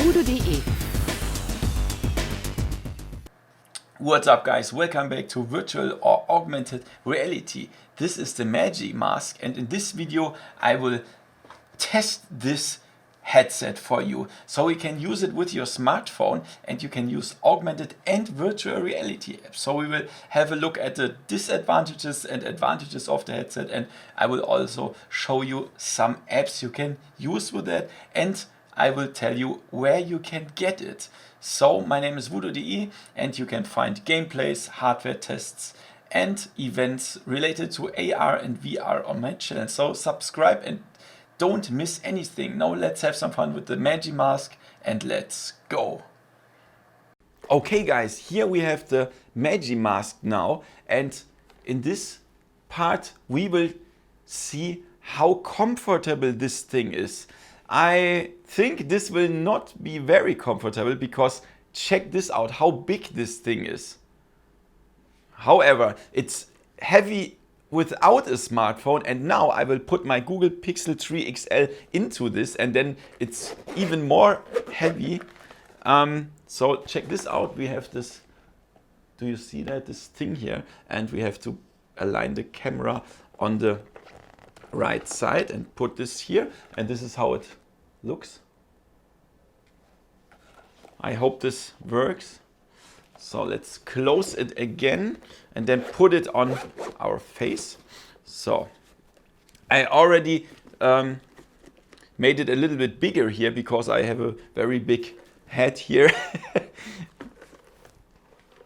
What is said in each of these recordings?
VoodooDE. What's up guys, welcome back to virtual or augmented reality. This is the MagiMask, and in this video I will test this headset for you. So you can use it with your smartphone and you can use augmented and virtual reality apps. So we will have a look at the disadvantages and advantages of the headset, and I will also show you some apps you can use with it, and I will tell you where you can get it. So my name is VoodooDE, and you can find gameplays, hardware tests and events related to AR and VR on my channel. So subscribe and don't miss anything. Now let's have some fun with the MagiMask and let's go. Okay guys, here we have the MagiMask now, and in this part we will see how comfortable this thing is. I think this will not be very comfortable because check this out, how big this thing is. However, it's heavy without a smartphone, and now I will put my Google Pixel 3 XL into this and then it's even more heavy. So check this out, we have this, do you see that, this thing here, and we have to align the camera on the right side and put this here, and this is how it looks. I hope this works. So let's close it again and then put it on our face. So I already made it a little bit bigger here because I have a very big head here.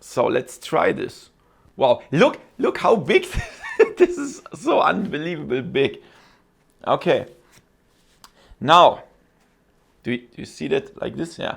So let's try this. Wow, look how big this is, so unbelievable big. Okay, now do you see that like this? Yeah.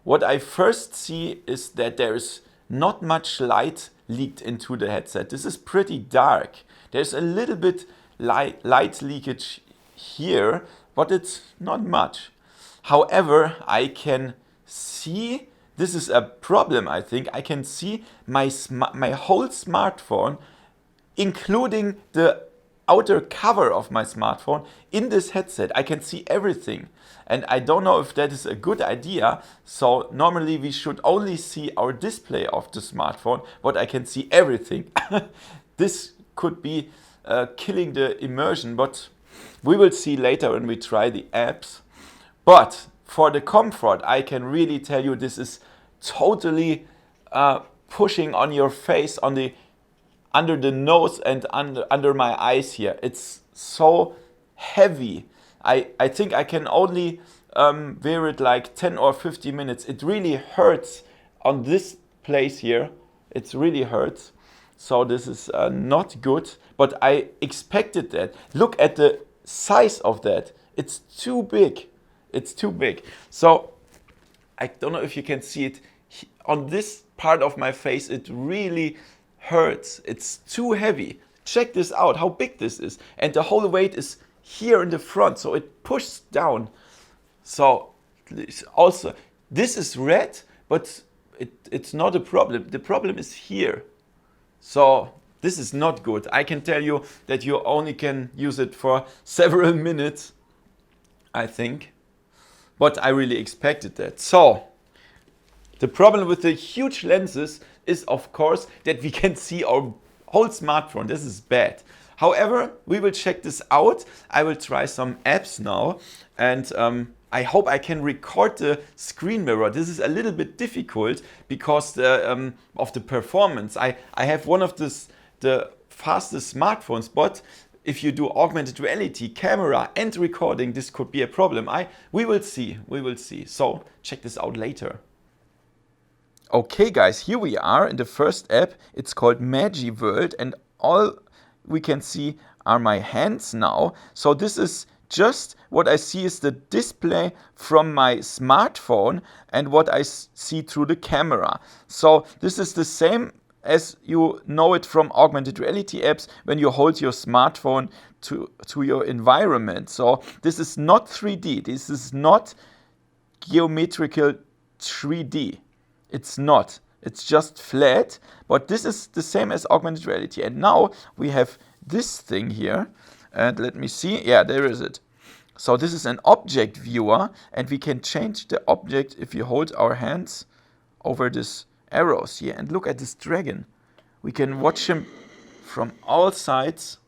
What I first see is that there is not much light leaked into the headset. This is pretty dark. There's a little bit light leakage here, but it's not much. However, I can see, this is a problem I think, I can see my whole smartphone, including the outer cover of my smartphone, in this headset. I can see everything, and I don't know if that is a good idea. So normally we should only see our display of the smartphone, but I can see everything. This could be killing the immersion, but we will see later when we try the apps. But for the comfort, I can really tell you this is totally pushing on your face, on the under the nose and under my eyes here. It's so heavy. I think I can only wear it like 10 or 15 minutes. It really hurts on this place here. It really hurts. So this is not good, but I expected that. Look at the size of that. It's too big. It's too big. So I don't know if you can see it. On this part of my face, it really hurts. It's too heavy. Check this out, how big this is. And the whole weight is here in the front, so it pushes down. So also, this is red, but it's not a problem. The problem is here. So this is not good. I can tell you that you only can use it for several minutes, I think. But I really expected that. So the problem with the huge lenses is, of course, that we can see our whole smartphone. This is bad. However, we will check this out. I will try some apps now, and I hope I can record the screen mirror. This is a little bit difficult because of the performance. I have one of the fastest smartphones, but if you do augmented reality, camera and recording, this could be a problem. We will see. We will see. So check this out later. Okay guys, here we are in the first app. It's called MagiWorld, and all we can see are my hands now. So this is just what I see is the display from my smartphone and what I see through the camera. So this is the same as you know it from augmented reality apps when you hold your smartphone to your environment. So this is not 3D. This is not geometrical 3D. It's not. It's just flat, but this is the same as augmented reality. And now we have this thing here, and let me see. Yeah, there is it. So this is an object viewer, and we can change the object if you hold our hands over this arrows here. And look at this dragon. We can watch him from all sides.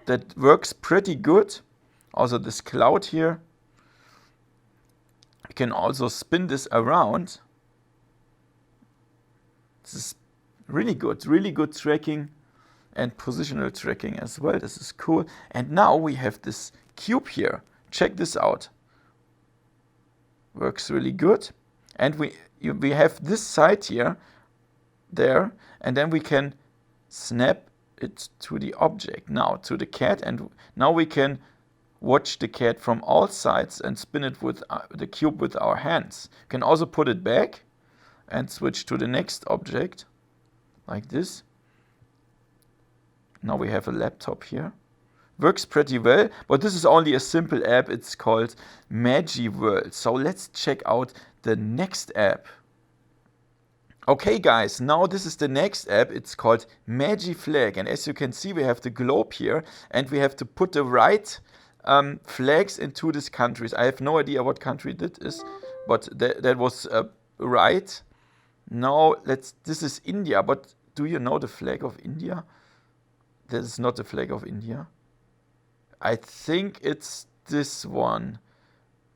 That works pretty good. Also this cloud here. We can also spin this around. This is really good tracking and positional tracking as well. This is cool. And now we have this cube here. Check this out. Works really good. And we have this side here, there, and then we can snap it to the object, now to the cat, and now we can watch the cat from all sides and spin it with the cube with our hands. You can also put it back and switch to the next object, like this. Now we have a laptop here. Works pretty well, but this is only a simple app. It's called MagiWorld. So let's check out the next app. Okay guys, now this is the next app. It's called MagiFlag, and as you can see we have the globe here, and we have to put the right flags into these countries. I have no idea what country that is, but that was right. Now this is India, but do you know the flag of India? This is not the flag of India. I think it's this one.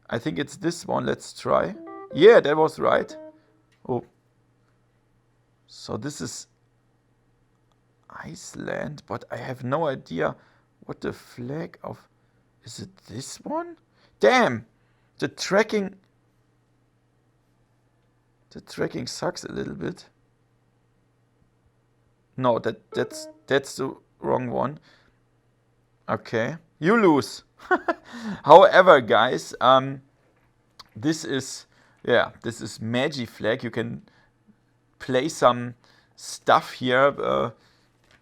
I think it's this one. Let's try. Yeah, that was right. Oh. So this is Iceland, but I have no idea what the flag of... Is it this one? Damn! The tracking sucks a little bit. No, that's the wrong one. Okay, you lose. However, guys, this is MagiFlag. You can play some stuff here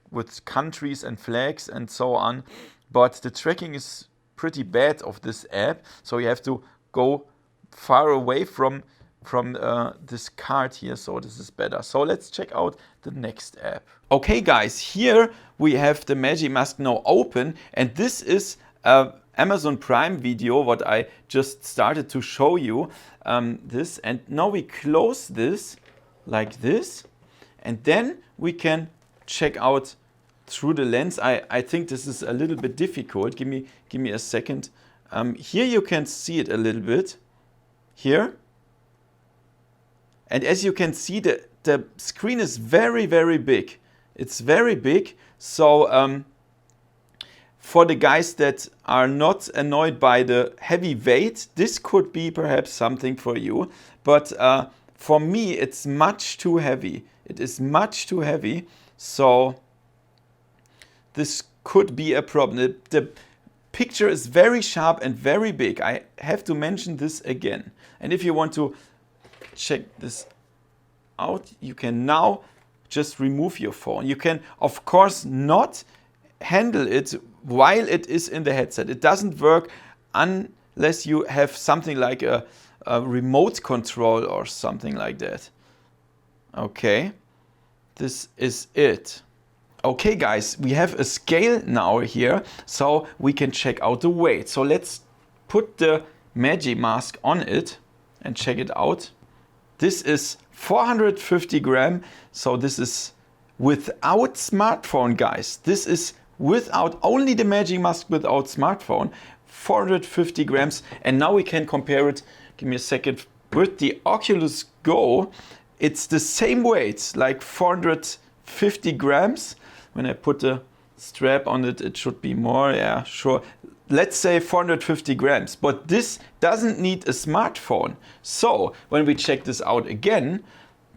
with countries and flags and so on, but the tracking is pretty bad of this app, so you have to go far away from this card here, so this is better. So let's check out the next app. Okay guys, here we have the MagiMask now open, and this is Amazon Prime video what I just started to show you this, and now we close this like this, and then we can check out through the lens. I think this is a little bit difficult. Give me a second. Here you can see it a little bit here, and as you can see the screen is very big. It's very big, so for the guys that are not annoyed by the heavy weight, this could be perhaps something for you, but for me, it's much too heavy. It is much too heavy, so this could be a problem. The picture is very sharp and very big. I have to mention this again. And if you want to check this out, you can now just remove your phone. You can, of course, not handle it while it is in the headset. It doesn't work unless you have something like a remote control or something like that. Okay, this is it. Okay guys, we have a scale now here, so we can check out the weight. So let's put the MagiMask on it and check it out. This is 450 grams, so this is without smartphone, guys. This is without, only the MagiMask without smartphone, 450 grams. And now we can compare it, give me a second, with the Oculus Go. It's the same weight, like 450 grams. When I put the strap on it, it should be more, yeah, sure. Let's say 450 grams, but this doesn't need a smartphone. So when we check this out again,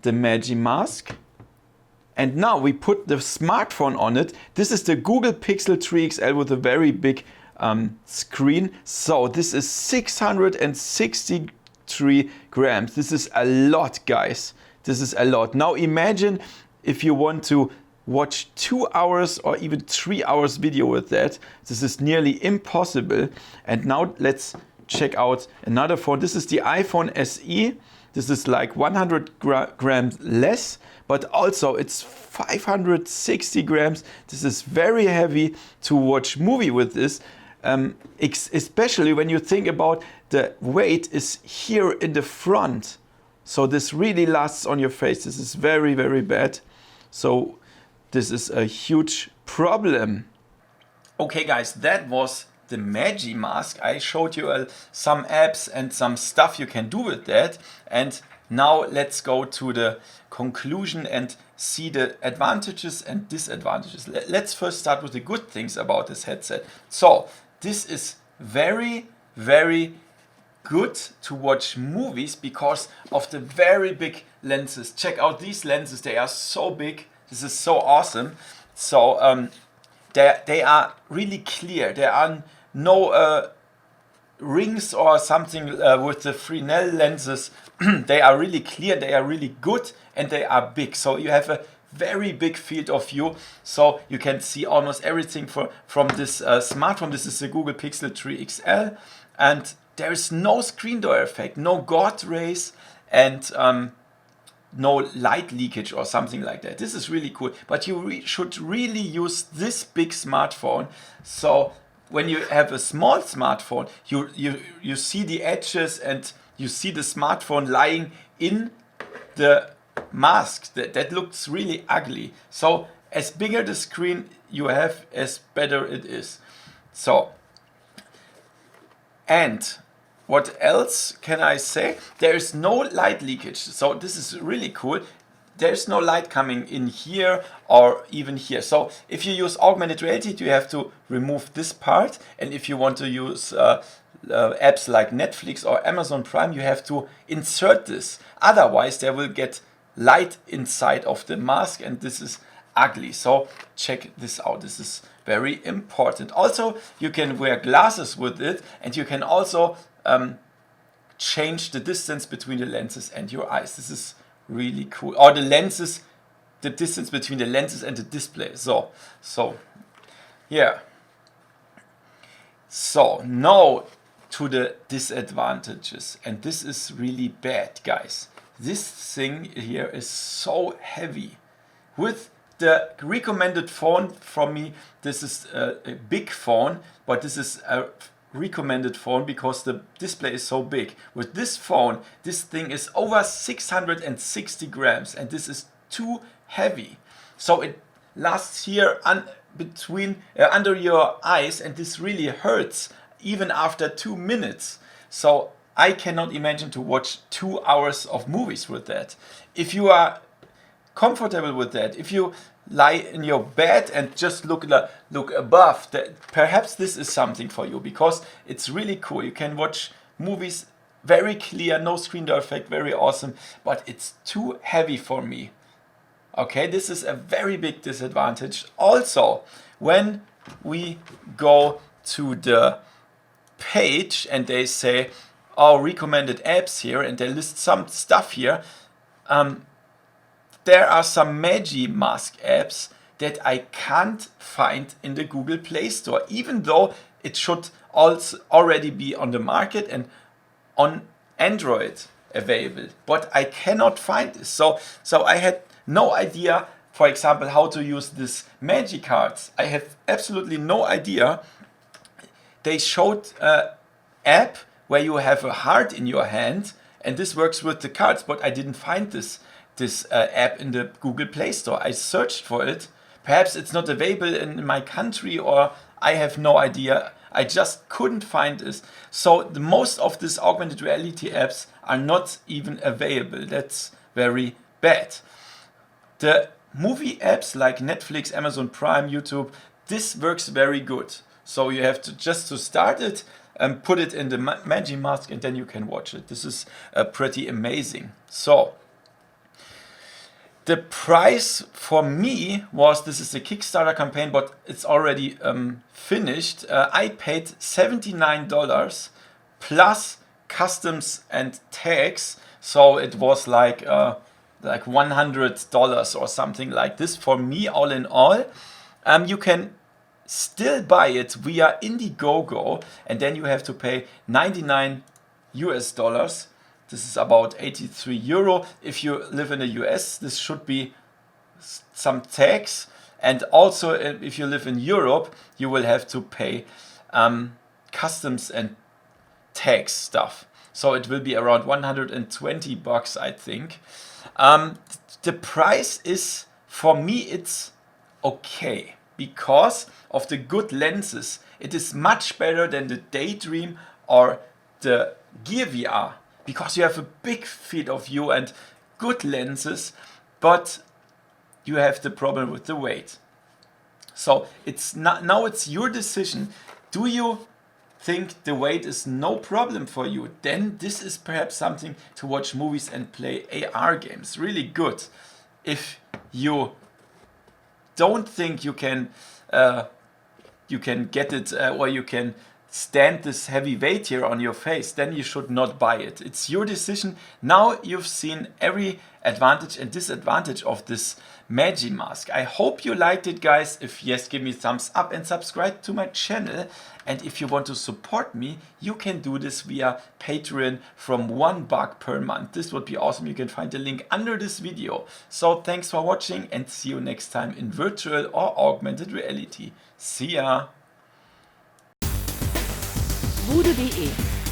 the MagiMask, and now we put the smartphone on it. This is the Google Pixel 3 XL with a very big screen. So this is 663 grams. This is a lot, guys. This is a lot. Now imagine if you want to watch 2 hours or even 3 hours video with that. This is nearly impossible. And now let's check out another phone. This is the iPhone SE. This is like 100 grams less, but also it's 560 grams. This is very heavy to watch movie with this. especially when you think about the weight is here in the front. So this really lasts on your face. This is very, very bad. So this is a huge problem. Okay guys, that was the MagiMask. I showed you some apps and some stuff you can do with that. And now let's go to the conclusion and see the advantages and disadvantages. Let's first start with the good things about this headset. So this is very, very good to watch movies because of the very big lenses. Check out these lenses, they are so big. This is so awesome. So they are really clear. There are no rings or something with the Fresnel lenses. They are really clear, they are really good, and they are big. So you have a very big field of view. So you can see almost everything from this smartphone. This is the Google Pixel 3 XL. And there is no screen door effect, no God rays, and no light leakage or something like that. This is really cool. But you should really use this big smartphone. So when you have a small smartphone, you see the edges and you see the smartphone lying in the mask. That looks really ugly. So as bigger the screen you have, as better it is. So, and what else can I say? There is no light leakage. So this is really cool. There's no light coming in here or even here. So if you use augmented reality, you have to remove this part. And if you want to use apps like Netflix or Amazon Prime, you have to insert this. Otherwise, there will get light inside of the mask and this is ugly. So check this out. This is very important. Also, you can wear glasses with it and you can also change the distance between the lenses and your eyes. This is really cool. Or the lenses, the distance between the lenses and the display. So yeah. So now to the disadvantages, and this is really bad, guys. This thing here is so heavy. With the recommended phone from me, this is a big phone, but this is a recommended phone because the display is so big. With this phone, this thing is over 660 grams and this is too heavy. So it lasts here between under your eyes and this really hurts even after 2 minutes. So I cannot imagine to watch 2 hours of movies with that. If you are comfortable with that, if you lie in your bed and just look above, perhaps this is something for you because it's really cool. You can watch movies very clear, no screen door effect, very awesome, but it's too heavy for me. Okay, this is a very big disadvantage. Also, when we go to the page and they say, oh, recommended apps here, and they list some stuff here, there are some MagiMask apps that I can't find in the Google Play Store, even though it should also already be on the market and on Android available. But I cannot find this. So I had no idea, for example, how to use this Magic cards. I have absolutely no idea. They showed an app where you have a heart in your hand, and this works with the cards, but I didn't find this app in the Google Play Store. I searched for it. Perhaps it's not available in my country, or I have no idea. I just couldn't find this. So the most of these augmented reality apps are not even available. That's very bad. The movie apps like Netflix, Amazon Prime, YouTube, this works very good. So you have to just to start it and put it in the MagiMask and then you can watch it. This is pretty amazing. So the price for me was, this is a Kickstarter campaign, but it's already finished. I paid $79 plus customs and tax. So it was like $100 or something like this for me all in all. You can still buy it via Indiegogo and then you have to pay $99 US. This is about 83 euro. If you live in the US, this should be some tax. And also if you live in Europe, you will have to pay customs and tax stuff. So it will be around 120 bucks, I think. The price is, for me, it's okay because of the good lenses. It is much better than the Daydream or the Gear VR because you have a big field of view and good lenses, but you have the problem with the weight. So it's not, now it's your decision. Do you think the weight is no problem for you? Then this is perhaps something to watch movies and play AR games. Really good. If you don't think you can get it or you can stand this heavy weight here on your face, then you should not buy it. It's your decision. Now you've seen every advantage and disadvantage of this MagiMask. I hope you liked it, guys. If yes, give me a thumbs up and subscribe to my channel. And if you want to support me, you can do this via Patreon from $1 per month. This would be awesome. You can find the link under this video. So thanks for watching and see you next time in virtual or augmented reality. See ya! VoodooDE